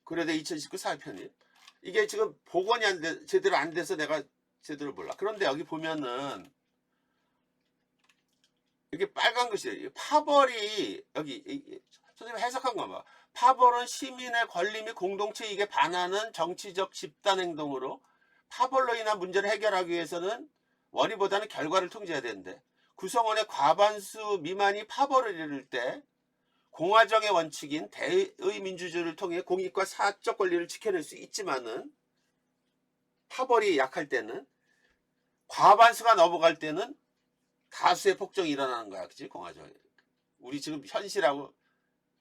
고려대 2019 사회편입. 이게 지금 복원이 제대로 안 돼서 내가 제대로 몰라. 그런데 여기 보면은 이게 빨간 글씨예요. 파벌이 여기 선생님 해석한 거 봐. 파벌은 시민의 권리 및 공동체 이익에 반하는 정치적 집단 행동으로 파벌로 인한 문제를 해결하기 위해서는 원인보다는 결과를 통제해야 되는데 구성원의 과반수 미만이 파벌을 이룰 때 공화정의 원칙인 대의 민주주의를 통해 공익과 사적 권리를 지켜낼 수 있지만은 파벌이 약할 때는 과반수가 넘어갈 때는 다수의 폭정이 일어나는 거야. 그치? 공화정. 우리 지금 현실하고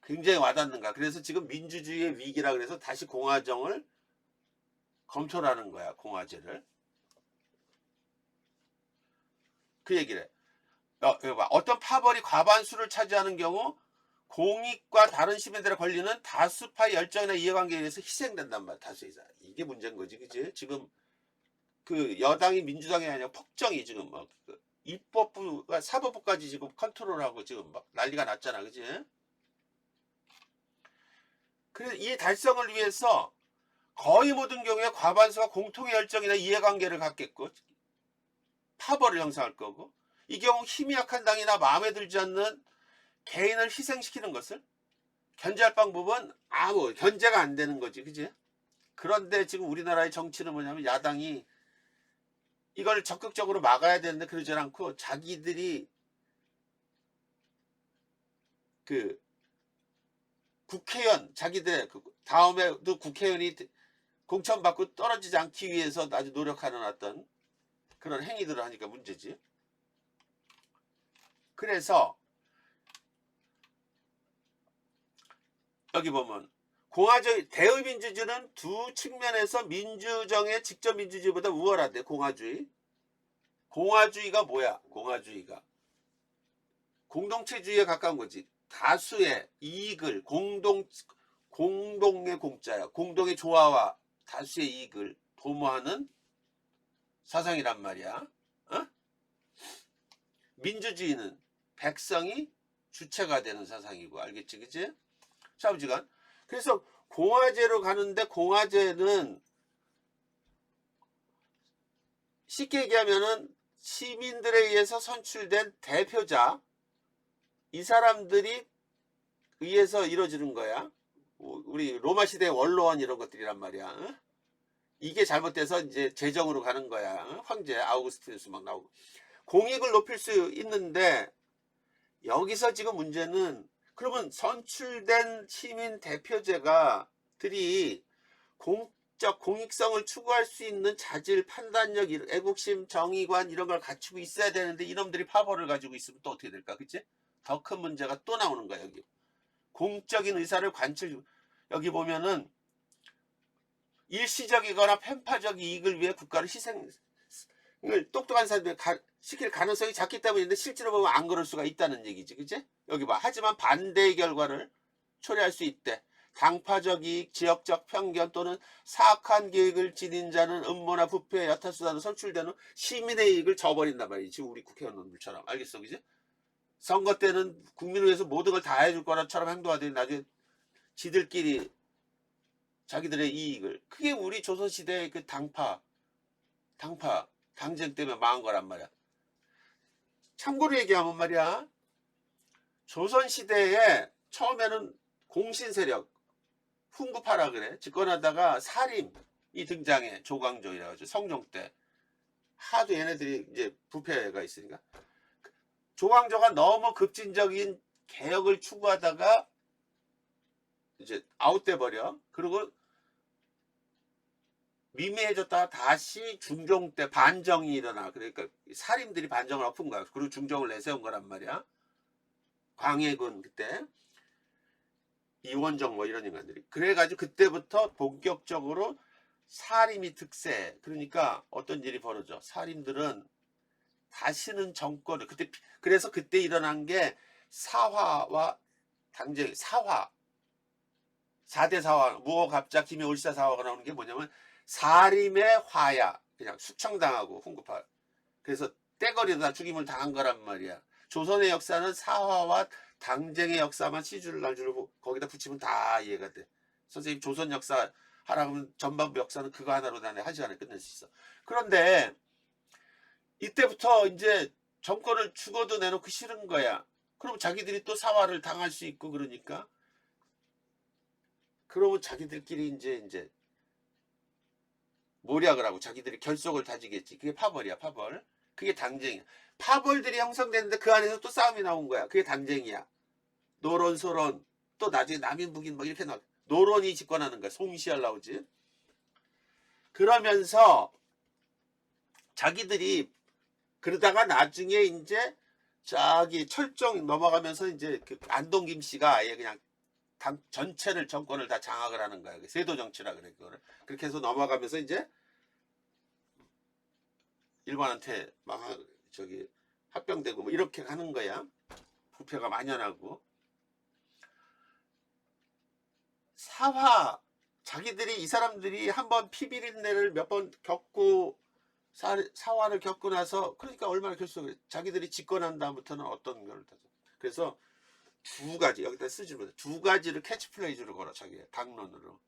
굉장히 와닿는 거야. 그래서 지금 민주주의의 위기라 그래서 다시 공화정을 검토를 하는 거야. 공화제를. 그 얘기를 해. 어떤 파벌이 과반수를 차지하는 경우 공익과 다른 시민들의 권리는 다수파의 열정이나 이해관계에 의해서 희생된단 말이야. 다수이자. 이게 문제인 거지. 그치? 지금 그 여당이 민주당이 아니라 폭정이 지금 막 입법부가 사법부까지 지금 컨트롤하고 지금 막 난리가 났잖아. 그치? 그래서 이 달성을 위해서 거의 모든 경우에 과반수가 공통의 열정이나 이해관계를 갖겠고 파벌을 형성할 거고 이 경우 힘이 약한 당이나 마음에 들지 않는 개인을 희생시키는 것을 견제할 방법은 견제가 안 되는 거지. 그치? 그런데 지금 우리나라의 정치는 뭐냐면 야당이 이걸 적극적으로 막아야 되는데 그러지 않고 자기들이 그 국회의원 자기들 다음에도 국회의원이 공천받고 떨어지지 않기 위해서 아주 노력하는 어떤 그런 행위들을 하니까 문제지. 그래서 여기 보면 공화주의 대의민주주의는 두 측면에서 민주정의 직접 민주주의보다 우월하대. 공화주의가 뭐야? 공화주의가 공동체주의에 가까운 거지. 다수의 이익을 공동의 공짜야. 공동의 조화와 다수의 이익을 도모하는 사상이란 말이야. 어? 민주주의는 백성이 주체가 되는 사상이고 알겠지? 그치? 자, 보지간 그래서 공화제로 가는데 공화제는 쉽게 얘기하면은 시민들에 의해서 선출된 대표자 이 사람들이 의해서 이루어지는 거야. 우리 로마 시대의 원로원 이런 것들이란 말이야. 이게 잘못돼서 이제 제정으로 가는 거야. 황제 아우구스티누스 막 나오고 공익을 높일 수 있는데 여기서 지금 문제는 그러면 선출된 시민 대표제가들이 공적 공익성을 추구할 수 있는 자질, 판단력, 애국심, 정의관 이런 걸 갖추고 있어야 되는데 이놈들이 파벌을 가지고 있으면 또 어떻게 될까? 그치? 더 큰 문제가 또 나오는 거야. 여기 공적인 의사를 여기 보면은 일시적이거나 편파적 이익을 위해 국가를 희생을 똑똑한 사람들이 시킬 가능성이 작기 때문인데 실제로 보면 안 그럴 수가 있다는 얘기지. 그치? 여기 봐. 하지만 반대의 결과를 초래할 수 있대. 당파적 이익, 지역적 편견 또는 사악한 계획을 지닌 자는 음모나 부패, 여타수단으로 선출된 후 시민의 이익을 저버린단 말이지. 지금 우리 국회의원들처럼. 알겠어? 그지? 선거 때는 국민을 위해서 모든 걸 다 해줄 거라처럼 행동하더니 나중에 지들끼리 자기들의 이익을. 그게 우리 조선시대의 그 당쟁 때문에 망한 거란 말이야. 참고로 얘기하면 말이야. 조선시대에 처음에는 공신세력, 훈구파라 그래. 집권하다가 사림이 등장해. 조광조이라 가지고 성종 때. 하도 얘네들이 이제 부패가 있으니까. 조광조가 너무 급진적인 개혁을 추구하다가 이제 아웃돼 버려. 그리고 미미해졌다가 다시 중종 때 반정이 일어나. 그러니까 사림들이 반정을 엎은 거야. 그리고 중종을 내세운 거란 말이야. 광해군 그때 이원정 뭐 이런 인간들이. 그래가지고 그때부터 본격적으로 사림이 득세. 그러니까 어떤 일이 벌어져. 사림들은 다시는 정권을 그래서 그때 일어난 게 사화와 당쟁. 4대 사화 무호갑자 김해올사 사화가 나오는 게 뭐냐면 사림의 화야. 그냥 숙청당하고 훈구파. 그래서 떼거리다 죽임을 당한 거란 말이야. 조선의 역사는 사화와 당쟁의 역사만 시주를 날주고 거기다 붙이면 다 이해가 돼. 선생님 조선 역사 하라 그러면 전반부 역사는 그거 하나로 다 1시간에 끝낼 수 있어. 그런데 이때부터 이제 정권을 죽어도 내놓기 싫은 거야. 그럼 자기들이 또 사활을 당할 수 있고 그러니까. 그러면 자기들끼리 이제 모략을 하고 자기들이 결속을 다지겠지. 그게 파벌이야, 파벌. 그게 당쟁이야. 파벌들이 형성되는데 그 안에서 또 싸움이 나온 거야. 그게 당쟁이야. 노론, 소론, 또 나중에 남인, 북인 뭐 이렇게 나와. 노론이 집권하는 거야. 송시할 나오지. 그러면서 자기들이 그러다가 나중에 이제 저기 철종 넘어가면서 이제 그 안동 김씨가 아예 그냥 당 전체를 정권을 다 장악을 하는 거야. 세도 정치라 그래 그거를. 그렇게 해서 넘어가면서 이제 일본한테 막 저기 합병되고 뭐 이렇게 하는 거야. 부패가 만연하고. 자기들이 이 사람들이 한번 피비린내를 몇 번 겪고 사화를 겪고 나서 그러니까 얼마나 결속을 자기들이 집권한 다음부터는 어떤 걸 타죠. 그래서 두 가지 여기다 쓰지 못해 두 가지를 캐치플레이즈로 걸어 자기 당론으로.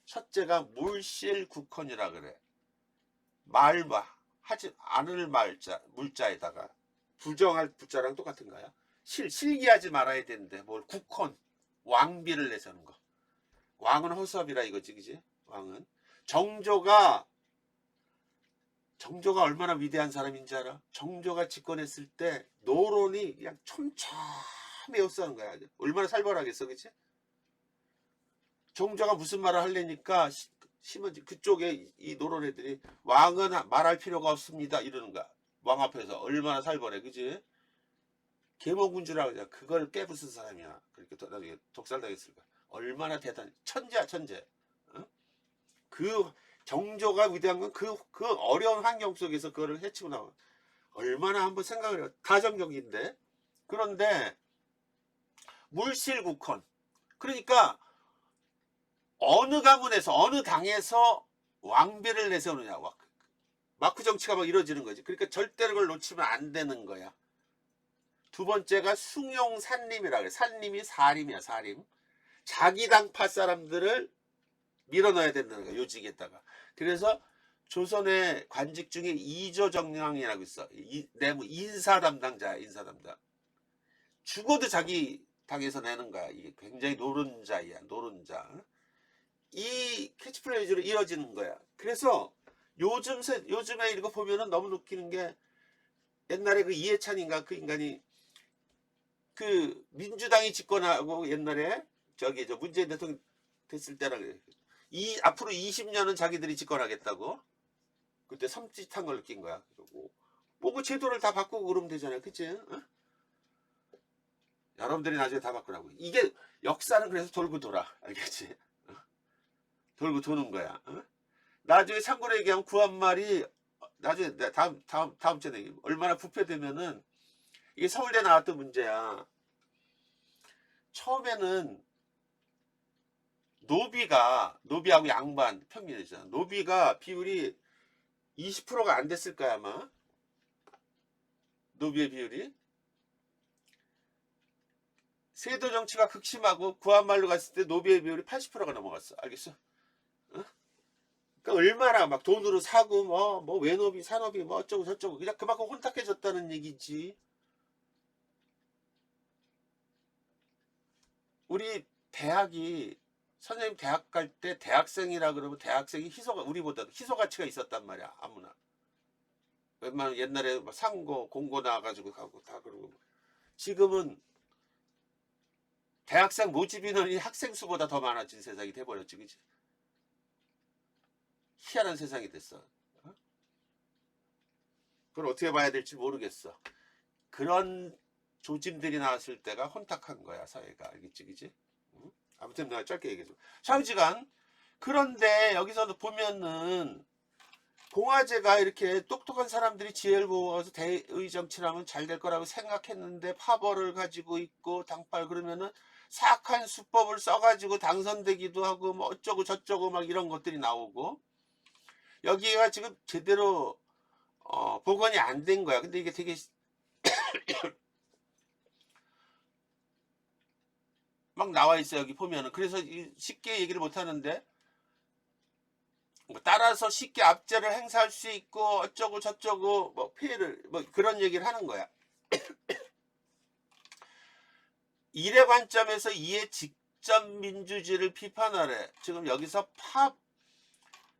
첫째가 물실국헌이라 그래. 말마 하지 않을 물자에다가 부정할 부자랑 똑같은 거야. 실기하지 말아야 되는데 뭘 국헌 왕비를 내세우는 거. 왕은 허수아비라 이거지, 그지? 왕은 정조가 얼마나 위대한 사람인지 알아? 정조가 집권했을 때 노론이 그냥 촘촘해였다는 거야. 얼마나 살벌하겠어, 그치? 정조가 무슨 말을 하려니까 심은지 그쪽에 이 노론 애들이 왕은 말할 필요가 없습니다 이러는 거야. 왕 앞에서 얼마나 살벌해, 그치? 계몽군주라고 그냥 그걸 깨부순 사람이야. 그렇게 나중에 독살당했을 거야. 얼마나 대단해. 천재야, 천재. 어? 그 정조가 위대한 건 그 어려운 환경 속에서 그거를 해치고 나와. 얼마나 한번 생각을 해요. 다정적인데. 그런데 물실국헌. 그러니까 어느 가문에서 어느 당에서 왕비를 내세우느냐. 마크 정치가 막 이루어지는 거지. 그러니까 절대로 그걸 놓치면 안 되는 거야. 두 번째가 숭용산림이라 그래. 산림이 사림이야, 사림. 자기 당파 사람들을 밀어넣어야 된다는 거야, 요직에다가. 그래서 조선의 관직 중에 이조정량이라고 있어. 내무 인사 담당자야, 인사 담당. 죽어도 자기 당에서 내는 거야. 이게 굉장히 노른자야, 노른자. 이 캐치프레이즈로 이어지는 거야. 그래서 요즘에 이거 보면은 너무 웃기는 게 옛날에 그 이해찬인가 그 인간이 그 민주당이 집권하고 옛날에 저기 저 문재인 대통령 됐을 때라 그래. 앞으로 20년은 자기들이 집권하겠다고. 그때 섬찟한 걸 느낀 거야. 뭐 그 제도를 다 바꾸고 그러면 되잖아요. 그치? 어? 여러분들이 나중에 다 바꾸라고. 이게 역사는 그래서 돌고 돌아. 알겠지? 어? 돌고 도는 거야. 어? 나중에 참고로 얘기하면 구한말이 나중에 다음 주에 얘기 얼마나 부패되면은 이게 서울대 나왔던 문제야. 처음에는 노비하고 양반 평균이잖아. 노비가 비율이 20%가 안 됐을 거야 아마. 노비의 비율이. 세도 정치가 극심하고 구한말로 갔을 때 노비의 비율이 80%가 넘어갔어. 알겠어? 어? 그러니까 얼마나 막 돈으로 사고 뭐 외노비 산업이 뭐 어쩌고 저쩌고 그냥 그만큼 혼탁해졌다는 얘기지. 우리 대학이 선생님 대학 갈 때 대학생이라 그러면 대학생이 우리보다도 희소 가치가 있었단 말이야. 아무나. 웬만하면 옛날에 상고 공고 나와가지고 가고 다 그러고. 지금은 대학생 모집 인원이 학생 수보다 더 많아진 세상이 돼버렸지, 그치? 희한한 세상이 됐어. 어? 그걸 어떻게 봐야 될지 모르겠어. 그런 조짐들이 나왔을 때가 혼탁한 거야, 사회가. 알겠지, 그치? 응? 아무튼 내가 짧게 얘기해줘. 좌우지간. 그런데 여기서도 보면은 공화제가 이렇게 똑똑한 사람들이 지혜를 모아서 대의 정치를 하면 잘 될 거라고 생각했는데 파벌을 가지고 있고 당팔 그러면은 사악한 수법을 써가지고 당선되기도 하고 뭐 어쩌고 저쩌고 막 이런 것들이 나오고 여기가 지금 제대로 복원이 안 된 거야. 근데 이게 되게 막 나와 있어요. 여기 보면은. 그래서 쉽게 얘기를 못 하는데, 따라서 쉽게 압제를 행사할 수 있고 어쩌고 저쩌고 뭐 피해를 뭐 그런 얘기를 하는 거야. 일의 관점에서 이의 직접 민주주의를 비판하래. 지금 여기서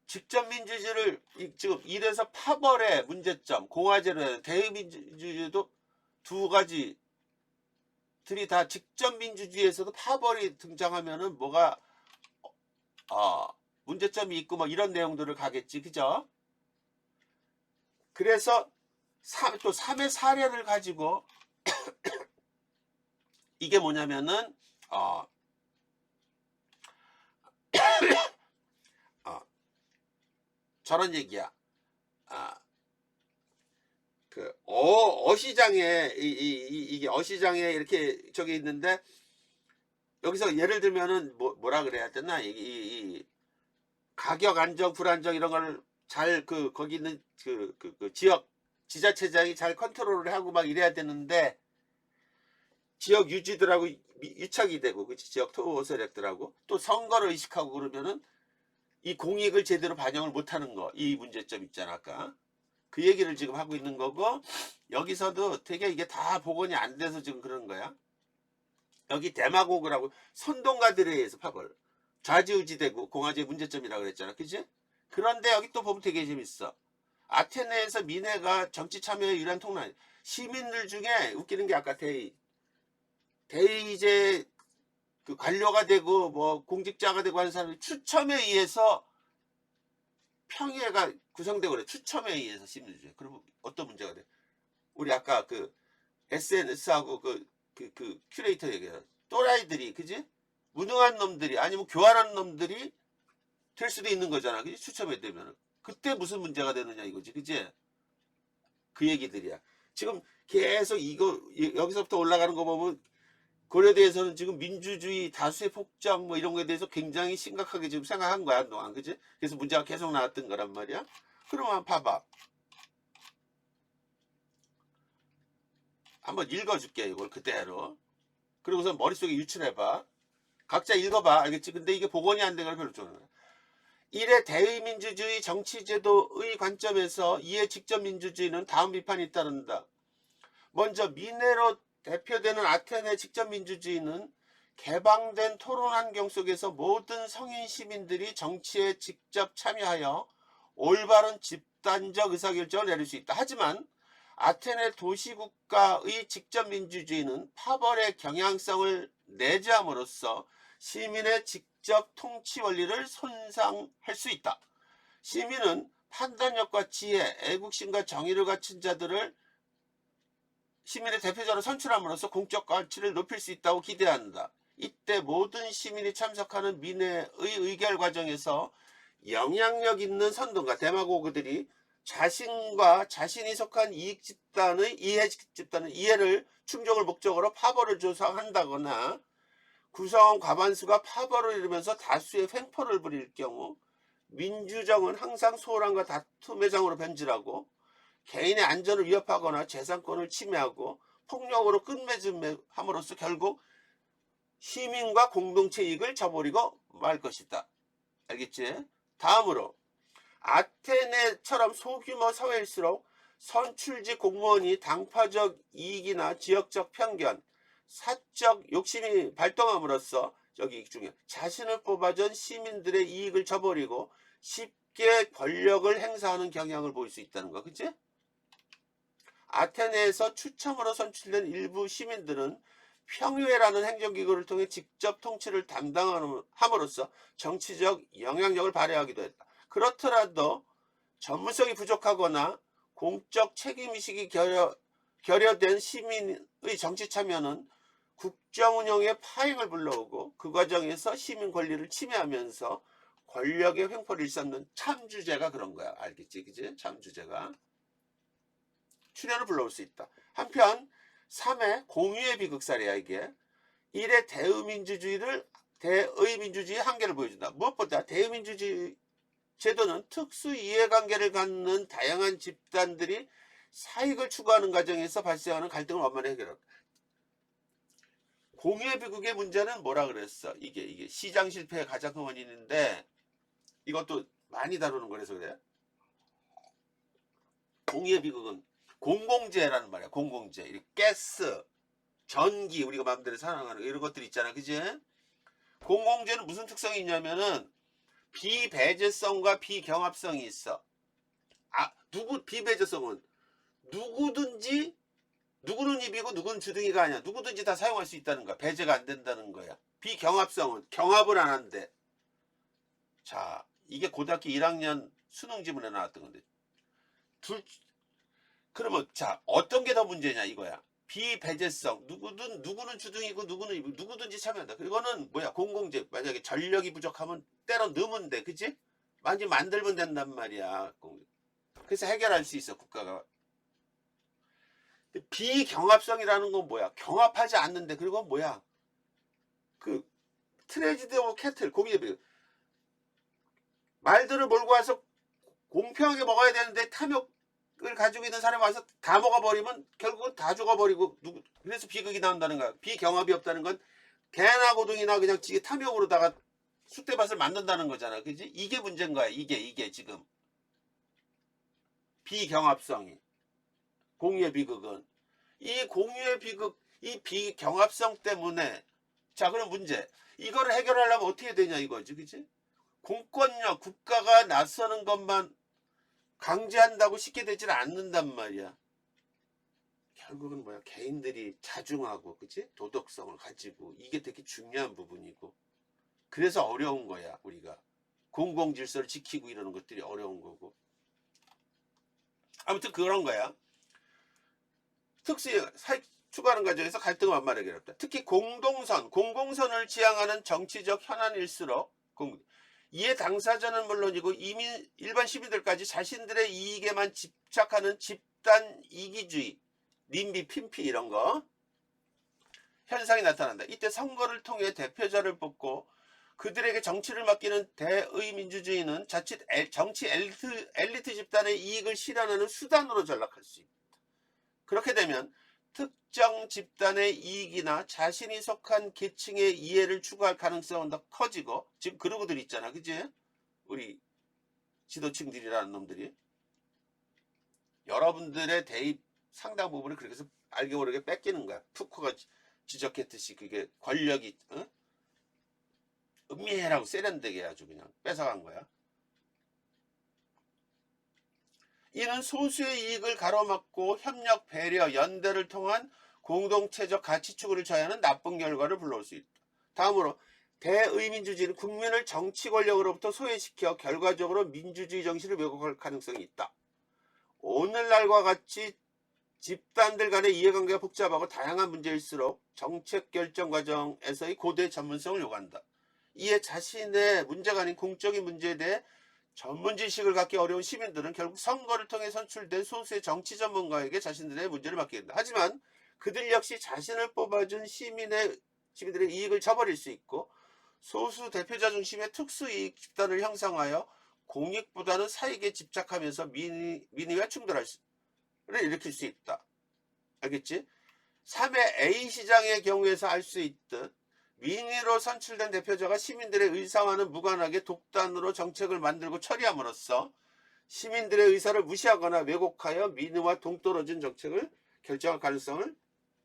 직접 민주주의를 지금 일에서 파벌의 문제점, 공화제로 대의민주주의도 두 가지 들이 다 직접 민주주의에서도 파벌이 등장하면은 뭐가 문제점이 있고 뭐 이런 내용들을 가겠지, 그죠? 그래서 또 3의 사례를 가지고 이게 뭐냐면은 저런 얘기야. 그 어시장에 이게 어시장에 이렇게 저기 있는데 여기서 예를 들면은 뭐라 그래야 되나 이 가격 안정 불안정 이런 걸 잘 거기 있는 그 지역 지자체장이 잘 컨트롤을 하고 막 이래야 되는데 지역 유지들하고 유착이 되고 그 지역 토 세력들하고 또 선거를 의식하고 그러면은 이 공익을 제대로 반영을 못하는 거, 이 문제점 있잖아. 아까 그 얘기를 지금 하고 있는 거고, 여기서도 되게 이게 다 복원이 안 돼서 지금 그런 거야. 여기 데마고그라고 선동가들에 의해서 파벌 좌지우지되고 공화제의 문제점이라고 그랬잖아, 그지? 그런데 여기 또 보면 되게 재밌어. 아테네에서 민회가 정치 참여의 유일한 통로야. 시민들 중에 웃기는 게 아까 대의제 그 관료가 되고 뭐 공직자가 되고 하는 사람이 추첨에 의해서 평의회가 구성되고 그래. 추첨에 의해서 시민주의. 그러면 어떤 문제가 돼? 우리 아까 그 SNS하고 그 큐레이터 얘기해요. 또라이들이, 그지? 무능한 놈들이 아니면 교활한 놈들이 될 수도 있는 거잖아. 그지? 추첨에 되면. 그때 무슨 문제가 되느냐 이거지. 그지? 그 얘기들이야. 지금 계속 이거 여기서부터 올라가는 거 보면 고려대에서는 지금 민주주의 다수의 폭정 뭐 이런 거에 대해서 굉장히 심각하게 지금 생각한 거야 한동안, 그지? 그래서 문제가 계속 나왔던 거란 말이야. 그러면 봐봐, 한번 읽어줄게 이걸 그대로. 그리고서 머릿속에 유출해봐. 각자 읽어봐, 알겠지? 근데 이게 복원이 안 된 걸 별로 좋아해. 1의 대의민주주의 정치제도의 관점에서 2의 직접민주주의는 다음 비판이 따른다. 먼저 민회로 대표되는 아테네 직접민주주의는 개방된 토론 환경 속에서 모든 성인 시민들이 정치에 직접 참여하여 올바른 집단적 의사결정을 내릴 수 있다. 하지만 아테네 도시국가의 직접민주주의는 파벌의 경향성을 내재함으로써 시민의 직접 통치 원리를 손상할 수 있다. 시민은 판단력과 지혜, 애국심과 정의를 갖춘 자들을 시민의 대표자로 선출함으로써 공적 가치를 높일 수 있다고 기대한다. 이때 모든 시민이 참석하는 민회의 의결 과정에서 영향력 있는 선동가 데마고그들이 자신과 자신이 속한 이해를 충족을 목적으로 파벌을 조성한다거나 구성 과반수가 파벌을 이루면서 다수의 횡포를 부릴 경우 민주정은 항상 소란과 다툼의 장으로 변질하고 개인의 안전을 위협하거나 재산권을 침해하고 폭력으로 끝맺음함으로써 결국 시민과 공동체 이익을 저버리고 말 것이다. 알겠지? 다음으로 아테네처럼 소규모 사회일수록 선출직 공무원이 당파적 이익이나 지역적 편견, 사적 욕심이 발동함으로써 여기 중에 자신을 뽑아준 시민들의 이익을 저버리고 쉽게 권력을 행사하는 경향을 보일 수 있다는 거, 그치? 아테네에서 추첨으로 선출된 일부 시민들은 평의회라는 행정기구를 통해 직접 통치를 담당함으로써 정치적 영향력을 발휘하기도 했다. 그렇더라도 전문성이 부족하거나 공적 책임의식이 결여된 시민의 정치 참여는 국정운영에 파행을 불러오고 그 과정에서 시민 권리를 침해하면서 권력의 횡포를 일삼는 참주제가 그런 거야. 알겠지? 그지? 참주제가 출현을 불러올 수 있다. 한편 3의 공유의 비극사례야 이게. 1의 대의민주주의의 한계를 보여준다. 무엇보다 대의민주주의 제도는 특수 이해관계를 갖는 다양한 집단들이 사익을 추구하는 과정에서 발생하는 갈등을 원만히 해결한다. 공유의 비극의 문제는 뭐라 그랬어? 이게 시장 실패의 가장 큰 원인인데 이것도 많이 다루는 거라서 그래. 공유의 비극은 공공재라는 말이야. 공공재. 가스, 전기, 우리가 마음대로 사용하는 이런 것들 있잖아. 그지? 공공재는 무슨 특성이 있냐면은 비배제성과 비경합성이 있어. 비배제성은 누구든지 누구는 입이고 누구는 주둥이가 아니야. 누구든지 다 사용할 수 있다는 거야. 배제가 안 된다는 거야. 비경합성은 경합을 안 한대. 자, 이게 고등학교 1학년 수능 지문에 나왔던 건데. 그러면 자, 어떤 게 더 문제냐 이거야. 비배제성. 누구는 주둥이고 누구는 입이고 누구든지 참여한다. 이거는 뭐야? 공공재. 만약에 전력이 부족하면 때로 넣으면 돼. 그치? 많이 만들면 된단 말이야. 그래서 해결할 수 있어, 국가가. 비경합성이라는 건 뭐야? 경합하지 않는데, 그리고 뭐야? 그 트레지드 오브 캐틀, 고기에 비해 말들을 몰고 와서 공평하게 먹어야 되는데 탐욕을 가지고 있는 사람이 와서 다 먹어버리면 결국은 다 죽어버리고 그래서 비극이 나온다는 거야. 비경합이 없다는 건 개나 고등이나 그냥 지게 탐욕으로다가 쑥대밭을 만든다는 거잖아. 그지? 이게 문제인 거야. 이게 지금 비경합성이. 공유의 비극은 이 공유의 비극, 이 비경합성 때문에 자, 그럼 문제. 이거를 해결하려면 어떻게 되냐 이거지. 그치? 공권력, 국가가 나서는 것만 강제한다고 쉽게 되질 않는단 말이야. 결국은 뭐야? 개인들이 자중하고, 그치? 도덕성을 가지고, 이게 되게 중요한 부분이고. 그래서 어려운 거야, 우리가. 공공질서를 지키고 이러는 것들이 어려운 거고. 아무튼 그런 거야. 사회 추구하는 과정에서 갈등을 완만하게 어렵다. 특히 공공선을 지향하는 정치적 현안일수록 이에 당사자는 물론이고 일반 시민들까지 자신들의 이익에만 집착하는 집단 이기주의, 님비, 핀피 이런 거 현상이 나타난다. 이때 선거를 통해 대표자를 뽑고 그들에게 정치를 맡기는 대의민주주의는 자칫 정치 엘리트 집단의 이익을 실현하는 수단으로 전락할 수 있다. 그렇게 되면 특정 집단의 이익이나 자신이 속한 계층의 이해를 추구할 가능성은 더 커지고, 지금 그러고들 있잖아. 그지? 우리 지도층들이라는 놈들이. 여러분들의 대입 상당 부분을 그렇게 해서 알게 모르게 뺏기는 거야. 푸코가 지적했듯이 그게 권력이 은밀하고 세련되게 아주 그냥 뺏어간 거야. 이는 소수의 이익을 가로막고 협력, 배려, 연대를 통한 공동체적 가치 추구를 저해하는 나쁜 결과를 불러올 수 있다. 다음으로 대의민주주의는 국민을 정치 권력으로부터 소외시켜 결과적으로 민주주의 정신을 왜곡할 가능성이 있다. 오늘날과 같이 집단들 간의 이해관계가 복잡하고 다양한 문제일수록 정책 결정 과정에서의 고도의 전문성을 요구한다. 이에 자신의 문제가 아닌 공적인 문제에 대해 전문 지식을 갖기 어려운 시민들은 결국 선거를 통해 선출된 소수의 정치 전문가에게 자신들의 문제를 맡기게 된다. 하지만 그들 역시 자신을 뽑아준 시민들의 이익을 저버릴 수 있고 소수 대표자 중심의 특수이익 집단을 형성하여 공익보다는 사익에 집착하면서 민의와 충돌을 일으킬 수 있다. 알겠지? 3회 A시장의 경우에서 알 수 있듯 민의로 선출된 대표자가 시민들의 의사와는 무관하게 독단으로 정책을 만들고 처리함으로써 시민들의 의사를 무시하거나 왜곡하여 민의와 동떨어진 정책을 결정할 가능성을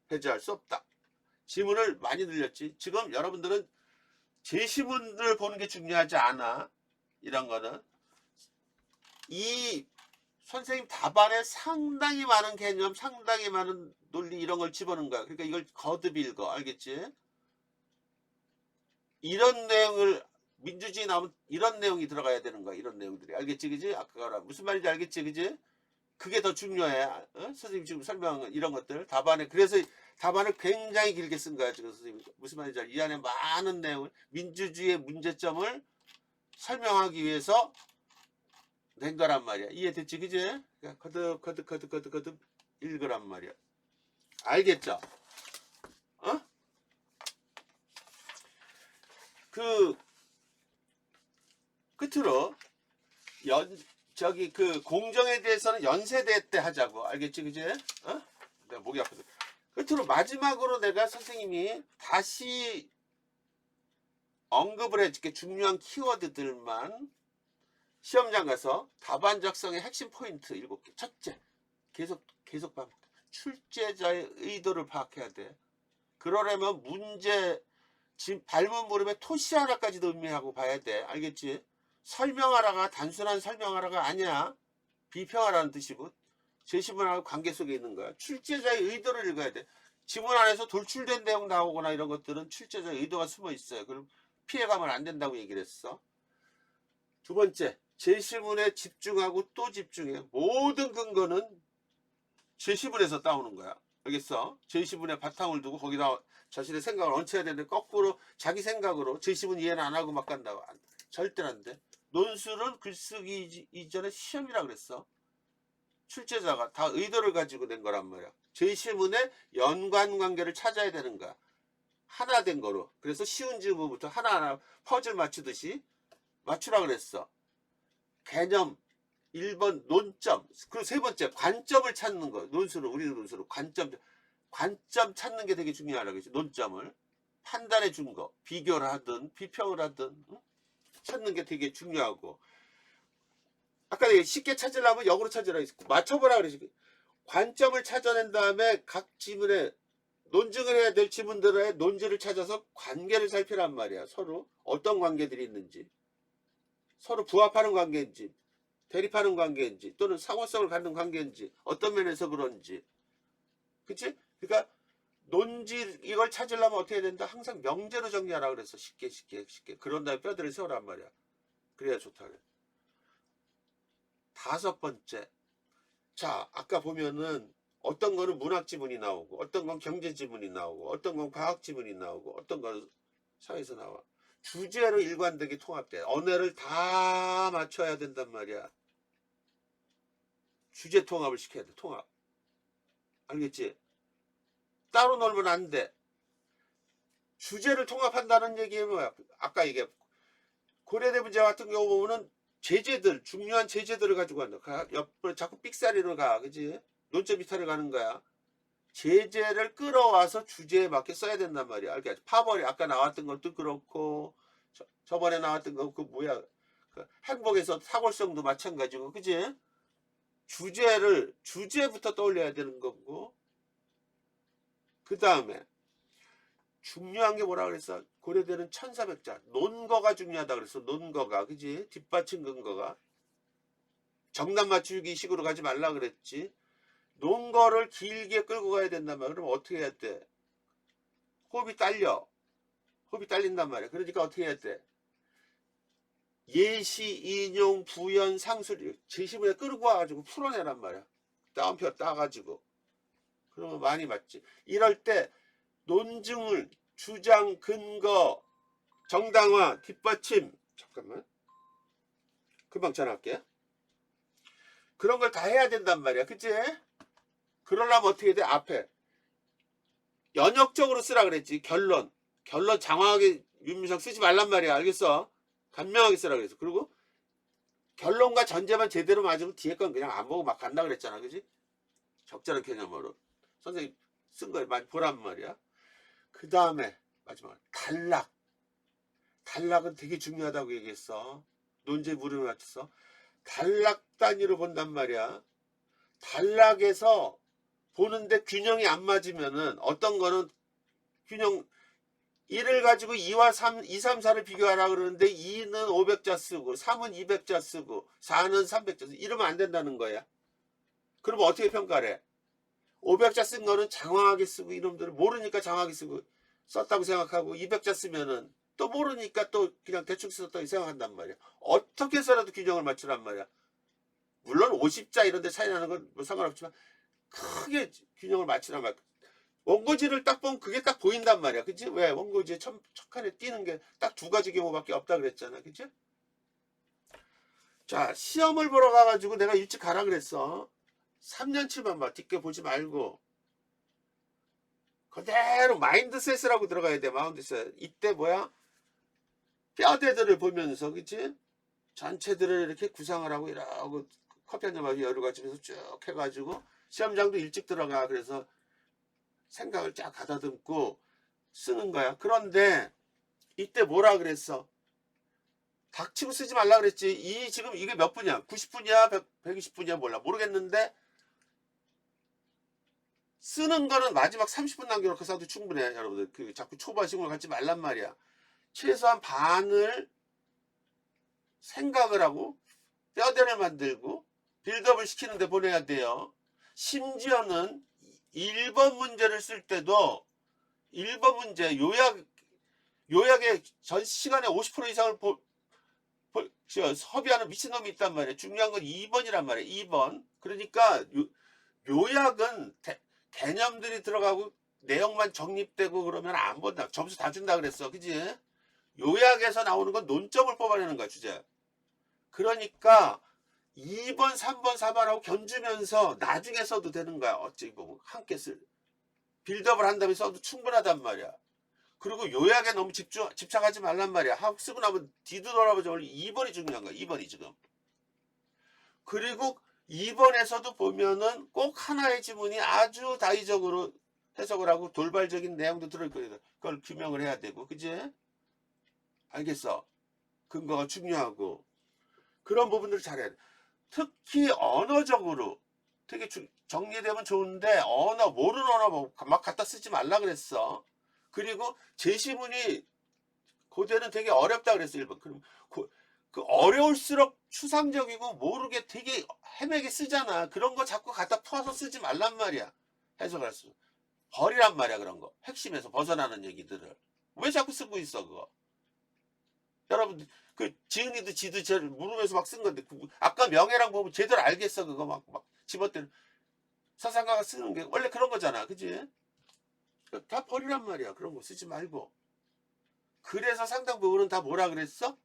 배제할 수 없다. 지문을 많이 늘렸지. 지금 여러분들은 제시문을 보는 게 중요하지 않아. 이런 거는 이 선생님 답안에 상당히 많은 개념, 상당히 많은 논리 이런 걸 집어넣은 거야. 그러니까 이걸 거듭 읽어. 알겠지? 이런 내용을 민주주의 나오면 이런 내용이 들어가야 되는 거야. 이런 내용들이. 알겠지? 그지? 아까 무슨 말인지 알겠지? 그지? 그게 더 중요해. 선생님 지금 설명한 이런 것들. 답안에. 그래서 답안을 굉장히 길게 쓴 거야. 지금 선생님. 무슨 말인지 이 안에 많은 내용을 민주주의의 문제점을 설명하기 위해서 낸 거란 말이야. 이해됐지? 그지? 거듭 읽으란 말이야. 알겠죠? 그 끝으로 그 공정에 대해서는 연세대 때 하자고. 알겠지? 그지? 내가 목이 아파서 끝으로 마지막으로 내가 선생님이 다시 언급을 해줄게. 중요한 키워드들만 시험장 가서 답안 작성의 핵심 포인트 7개. 첫째, 계속 반복. 출제자의 의도를 파악해야 돼. 그러려면 문제 발문 물음에 토시 하나까지도 의미하고 봐야 돼. 알겠지? 설명하라가 단순한 설명하라가 아니야. 비평하라는 뜻이고 제시문하고 관계 속에 있는 거야. 출제자의 의도를 읽어야 돼. 지문 안에서 돌출된 내용 나오거나 이런 것들은 출제자의 의도가 숨어 있어요. 그럼 피해가면 안 된다고 얘기를 했어. 두 번째, 제시문에 집중하고 또 집중해. 모든 근거는 제시문에서 따오는 거야. 알겠어? 제시문에 바탕을 두고 거기다 자신의 생각을 얹혀야 되는데 거꾸로 자기 생각으로 제시문 이해는 안 하고 막 간다고. 절대 안 돼. 논술은 글쓰기 이전에 시험이라 그랬어. 출제자가 다 의도를 가지고 낸 거란 말이야. 제시문의 연관관계를 찾아야 되는 거야. 하나 된 거로. 그래서 쉬운 질문부터 하나하나 퍼즐 맞추듯이 맞추라 그랬어. 개념 1번 논점. 그리고 세 번째 관점을 찾는 거. 논술은 우리는 논술은 관점 찾는 게 되게 중요하다고 했지. 논점을 판단해 준 거. 비교를 하든 비평을 하든 찾는 게 되게 중요하고. 아까 내가 쉽게 찾으려면 역으로 찾으라 했고 맞춰보라 그러지. 관점을 찾아낸 다음에 각 지문에 논증을 해야 될 지문들의 논지를 찾아서 관계를 살피란 말이야. 서로 어떤 관계들이 있는지, 서로 부합하는 관계인지, 대립하는 관계인지, 또는 상호성을 갖는 관계인지, 어떤 면에서 그런지. 그치? 그러니까 논지 이걸 찾으려면 어떻게 해야 된다? 항상 명제로 정리하라 그랬어. 쉽게. 그런 다음에 뼈대를 세우란 말이야. 그래야 좋다 그래. 다섯 번째. 자, 아까 보면은 어떤 거는 문학 지문이 나오고, 어떤 건 경제 지문이 나오고, 어떤 건 과학 지문이 나오고, 어떤 건 사회에서 나와. 주제로 일관되게 통합돼. 언어를 다 맞춰야 된단 말이야. 주제 통합을 시켜야 돼. 통합. 알겠지? 따로 놀면 안 돼. 주제를 통합한다는 얘기는 뭐야? 아까 얘기해. 고려대 문제 같은 경우 보면은 제재들, 중요한 제재들을 가지고 간다. 옆으로 자꾸 삑사리로 가. 그지? 논점 이탈을 가는 거야. 제재를 끌어와서 주제에 맞게 써야 된단 말이야. 알겠지? 파벌이 아까 나왔던 것도 그렇고, 저번에 나왔던 거, 그 뭐야. 그 행복에서 사골성도 마찬가지고, 그지? 주제부터 떠올려야 되는 거고, 그 다음에, 중요한 게 뭐라 그랬어? 고려대는 1400자. 논거가 중요하다 그랬어. 논거가. 그지? 뒷받침 근거가. 정답 맞추기 식으로 가지 말라 그랬지. 논거를 길게 끌고 가야 된단 말이야. 그럼 어떻게 해야 돼? 호흡이 딸린단 말이야. 그러니까 어떻게 해야 돼? 예시, 인용, 부연, 상술, 제시문에 끌고 와가지고 풀어내란 말이야. 따옴표 따가지고. 그러면 많이 맞지. 이럴 때 논증을 주장, 근거, 정당화, 뒷받침. 잠깐만. 금방 전화할게. 그런 걸 다 해야 된단 말이야. 그치? 그러려면 어떻게 돼? 앞에. 연역적으로 쓰라 그랬지. 결론 장황하게 윤미석 쓰지 말란 말이야. 알겠어? 간명하게 쓰라 그랬어. 그리고 결론과 전제만 제대로 맞으면 뒤에 건 그냥 안 보고 막 간다 그랬잖아. 그지? 적절한 개념으로. 선생님 쓴 걸 많이 보란 말이야. 그 다음에 마지막 단락은 되게 중요하다고 얘기했어. 논제 물음에 맞춰서 단락 단위로 본단 말이야. 단락에서 보는데 균형이 안 맞으면은 어떤 거는 균형 1을 가지고 2와 3, 2, 3, 4를 비교하라 그러는데 2는 500자 쓰고 3은 200자 쓰고 4는 300자 쓰고 이러면 안 된다는 거야. 그러면 어떻게 평가를 해? 500자 쓴 거는 장황하게 쓰고 이놈들은 모르니까 장황하게 쓰고 썼다고 생각하고 200자 쓰면은 또 모르니까 또 그냥 대충 썼다고 생각한단 말이야. 어떻게 해서라도 균형을 맞추란 말이야. 물론 50자 이런 데 차이 나는 건 뭐 상관없지만 크게 균형을 맞추란 말이야. 원고지를 딱 보면 그게 딱 보인단 말이야. 그치? 왜? 원고지에 첫칸에 띄는 게 딱 두 가지 경우밖에 없다 그랬잖아. 그치? 자, 시험을 보러 가가지고 내가 일찍 가라 그랬어. 3년치만 봐. 뒷게 보지 말고. 그대로 마인드셋이라고 들어가야 돼. 마인드셋. 이때 뭐야? 뼈대들을 보면서, 그치? 전체들을 이렇게 구상을 하고 이러고 커피 한잔 마시고 여러 가지 면서 쭉 해가지고 시험장도 일찍 들어가. 그래서 생각을 쫙 가다듬고 쓰는 거야. 그런데 이때 뭐라 그랬어? 닥치고 쓰지 말라 그랬지. 지금 이게 몇 분이야? 90분이야? 120분이야? 몰라. 모르겠는데 쓰는 거는 마지막 30분 남겨놓고 써도 충분해. 여러분들 그 자꾸 초반식으로 갖지 말란 말이야. 최소한 반을 생각을 하고 뼈대를 만들고 빌드업을 시키는데 보내야 돼요. 심지어는 1번 문제를 쓸 때도 1번 문제 요약의 전 시간의 50% 이상을 소비하는 미친놈이 있단 말이에요. 중요한 건 2번이란 말이에요. 2번. 그러니까 요약은 개념들이 들어가고 내용만 정립되고 그러면 안 본다. 점수 다 준다 그랬어. 그지? 요약에서 나오는 건 논점을 뽑아내는 거야, 주제. 그러니까 2번, 3번, 4번하고 견주면서 나중에 써도 되는 거야. 어찌 보면 함께 빌드업을 한 다음에 써도 충분하단 말이야. 그리고 요약에 너무 집착하지 말란 말이야. 하고 쓰고 나면 뒤돌아보자. 2번이 중요한 거야. 2번이 지금. 그리고 2번에서도 보면은 꼭 하나의 지문이 아주 다의적으로 해석을 하고 돌발적인 내용도 들어있거든. 그걸 규명을 해야 되고, 그지? 알겠어? 근거가 중요하고. 그런 부분들을 잘해야 돼. 특히 언어적으로 되게 정리되면 좋은데 모르는 언어 막 갖다 쓰지 말라 그랬어. 그리고 제시문이 고대는 되게 어렵다 그랬어. 1번. 그럼 그 어려울수록 추상적이고 모르게 되게 헤매게 쓰잖아. 그런 거 자꾸 갖다 풀어서 쓰지 말란 말이야. 해석할 수. 버리란 말이야. 그런 거. 핵심에서 벗어나는 얘기들을. 왜 자꾸 쓰고 있어 그거. 여러분 그 지은이도 지도 제를 물으면서 막 쓴 건데 아까 명예랑 보면 제대로 알겠어. 그거 막 집어대는 서상가가 쓰는 게 원래 그런 거잖아. 그지? 다 버리란 말이야. 그런 거 쓰지 말고. 그래서 상당 부분은 다 뭐라 그랬어?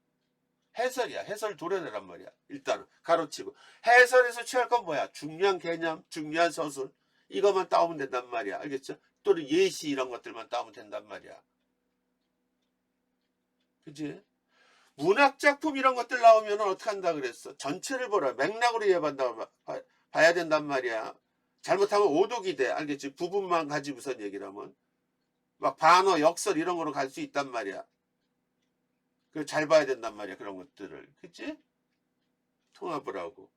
해설이야. 해설 도려내란 말이야. 일단은 가로치고. 해설에서 취할 건 뭐야? 중요한 개념, 중요한 서술. 이것만 따오면 된단 말이야. 알겠죠? 또는 예시 이런 것들만 따오면 된단 말이야. 그지? 문학작품 이런 것들 나오면 어떻게 한다 그랬어? 전체를 보라. 맥락으로 이해한다 봐야 된단 말이야. 잘못하면 오독이 돼. 알겠지? 부분만 가지고선 얘기를 하면. 막 반어, 역설 이런 거로 갈 수 있단 말이야. 잘 봐야 된단 말이야. 그런 것들을. 그치? 통합을 하고.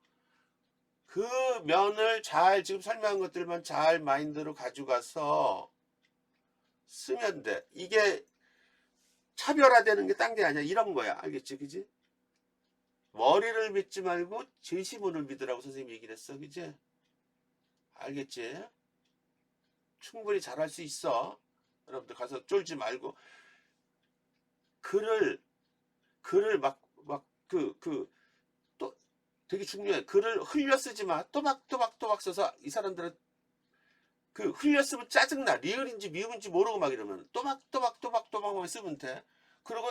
그 면을 잘 지금 설명한 것들만 잘 마인드로 가져가서 쓰면 돼. 이게 차별화되는 게 딴 게 아니야. 이런 거야. 알겠지? 그지? 머리를 믿지 말고 제시문을 믿으라고 선생님이 얘기를 했어. 그지? 알겠지? 충분히 잘할 수 있어. 여러분들 가서 쫄지 말고 글을 또 되게 중요해. 글을 흘려 쓰지 마. 또박또박 써서 이 사람들은 흘려 쓰면 짜증나. 리을인지 미음인지 모르고 막 이러면 또박또박만 쓰면 돼. 그리고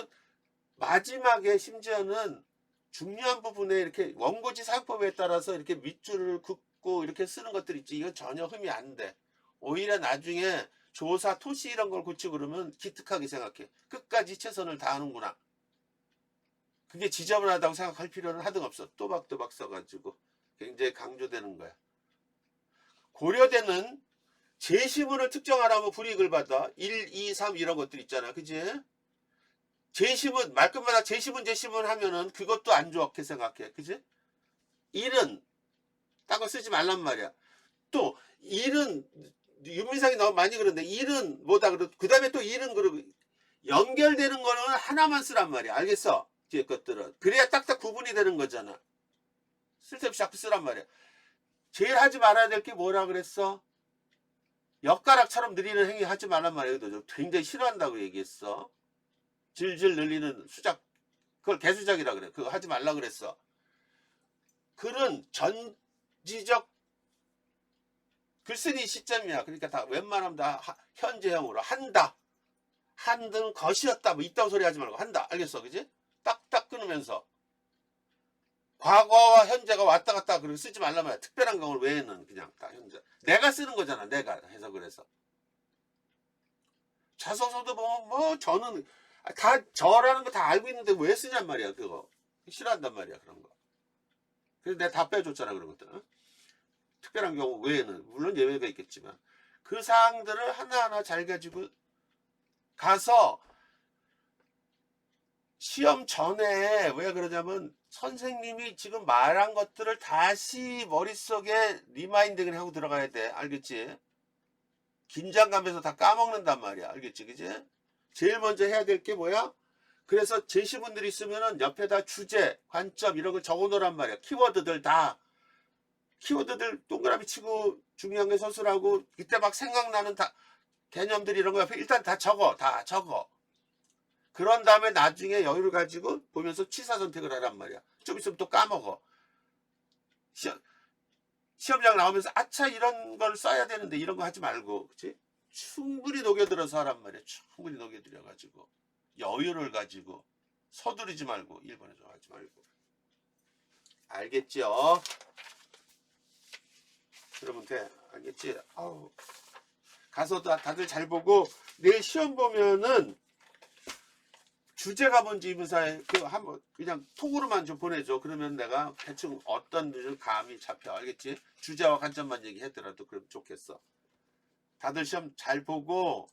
마지막에 심지어는 중요한 부분에 이렇게 원고지 사용법에 따라서 이렇게 밑줄을 긋고 이렇게 쓰는 것들 있지. 이건 전혀 흠이 안 돼. 오히려 나중에 조사, 토시 이런 걸 고치고 그러면 기특하게 생각해. 끝까지 최선을 다하는구나. 그게 지저분하다고 생각할 필요는 하등 없어. 또박또박 써가지고 굉장히 강조되는 거야. 고려대는 제시문을 특정하라면 불이익을 받아. 1, 2, 3 이런 것들 있잖아. 그지? 제시문, 말끝마다 제시문 하면은 그것도 안 좋게 생각해. 그지? 1은 딴 거 쓰지 말란 말이야. 또 1은 윤민상이 너무 많이 그러는데 1은 뭐다 그러고 그 다음에 또 1은 그러고 연결되는 거는 하나만 쓰란 말이야. 알겠어? 뒤에 것들은. 그래야 딱딱 구분이 되는 거잖아. 쓸데없이 자꾸 쓰란 말이야. 제일 하지 말아야 될 게 뭐라 그랬어? 엿가락처럼 느리는 행위 하지 말란 말이야. 굉장히 싫어한다고 얘기했어. 질질 늘리는 수작. 그걸 개수작이라 그래. 그거 하지 말라 그랬어. 글은 전지적 글쓰기 시점이야. 그러니까 다 웬만하면 다 현재형으로 한다. 한든 것이었다. 뭐 이따위 소리 하지 말고 한다. 알겠어? 그지? 딱딱 끊으면서 과거와 현재가 왔다 갔다 그러고 쓰지 말란 말이야. 특별한 경우 외에는 그냥 다 현재. 내가 쓰는 거잖아. 내가 해석을 해서. 자소서도 뭐 저는 다 저라는 거 다 알고 있는데 왜 쓰냔 말이야. 그거 싫어한단 말이야. 그런 거. 그래서 내가 다 빼줬잖아. 그런 것들은. 특별한 경우 외에는 물론 예외가 있겠지만 그 사항들을 하나하나 잘 가지고 가서 시험 전에 왜 그러냐면 선생님이 지금 말한 것들을 다시 머릿속에 리마인딩을 하고 들어가야 돼. 알겠지? 긴장감에서 다 까먹는단 말이야. 알겠지? 그지? 제일 먼저 해야 될 게 뭐야? 그래서 제시분들이 있으면은 옆에다 주제, 관점 이런 걸 적어 놓으란 말이야. 키워드들 다. 키워드들 동그라미 치고 중요한 게 서술하고 이때 막 생각나는 다 개념들 이런 거 옆에 일단 다 적어. 다 적어. 그런 다음에 나중에 여유를 가지고 보면서 취사 선택을 하란 말이야. 좀 있으면 또 까먹어. 시험장 나오면서 아차 이런 걸 써야 되는데 이런 거 하지 말고 그치? 충분히 녹여들어서 하란 말이야. 충분히 녹여들여 가지고 여유를 가지고 서두르지 말고 1번에 좀 하지 말고 알겠죠? 그러면 돼. 알겠지? 아우. 가서 다들 잘 보고 내일 시험 보면은 주제가 뭔지 이문사에 그 한번 그냥 톡으로만 좀 보내줘. 그러면 내가 대충 어떤 감이 잡혀. 알겠지? 주제와 관점만 얘기했더라도 그럼 좋겠어. 다들 시험 잘 보고